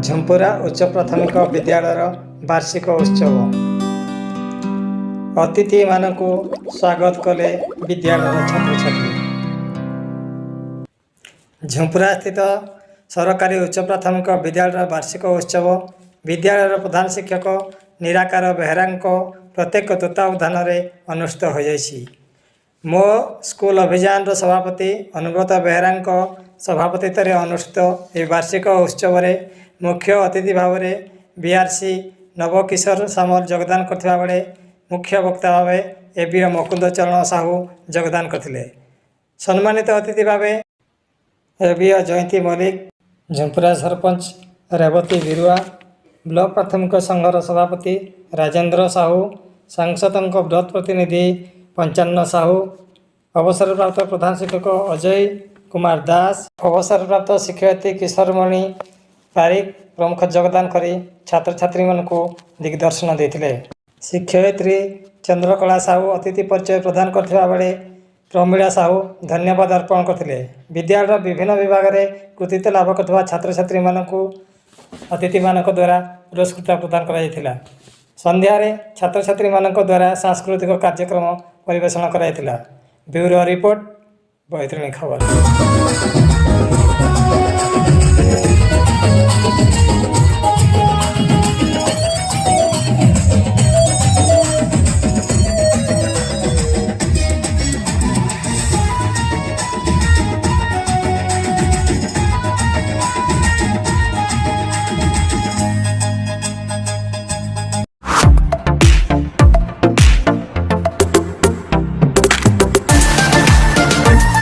झुंपुरा उच्च प्राथमिक विद्यालय वार्षिक उत्सव अतिथि मानक स्वागत कले विद्यालय छात्र छात्री। झुंपुरा स्थित सरकारी उच्च प्राथमिक विद्यालय वार्षिक उत्सव विद्यालय प्रधान शिक्षक निराकार बेहरा प्रत्येक तत्वावधान अनुष्ठित हो जाइछि। मो स्कूल अभियान सभापति अनुव्रत बेहरा सभापतित्व अनुष्ठित यह वार्षिक उत्सव मुख्य अतिथि भाव में बीआरसी नवकिशोर सामल योगदान करथिबा बेले मुख्य वक्ता भाव एबीओ मुकुंद चरण साहू योगदान करथिले। सम्मानित अतिथि भाव एबीओ जयंती मल्लिक, झुंपुरा सरपंच रेवती बिरुआ, ब्लॉक प्राथमिक संघर सभापति राजेंद्र साहू, सांसद बृहत् प्रतिनिधि पंचान्न साहू, अवसरप्राप्त प्रधान शिक्षक अजय कुमार दास, अवसरप्राप्त शिक्षयित्री किशोरमणि पारिक प्रमुख योगदान करी छात्र छात्री मानक दिग्दर्शन देते। शिक्षयित्री चंद्रकला साहू अतिथि परिचय प्रदान करथिबा बेले प्रमीला साहू धन्यवाद अर्पण करथिले। विद्यालय विभिन्न विभाग में कृतित्व लाभ करथिबा छात्र छात्री मानक अतिथि मानक द्वारा पुरस्कृत प्रदान करा जायतिला। संध्यारे छात्र छात्री मानक द्वारा सांस्कृतिक कार्यक्रम परिवेषण करा जायतिला। ब्यूरो रिपोर्ट बैतरणी खबर।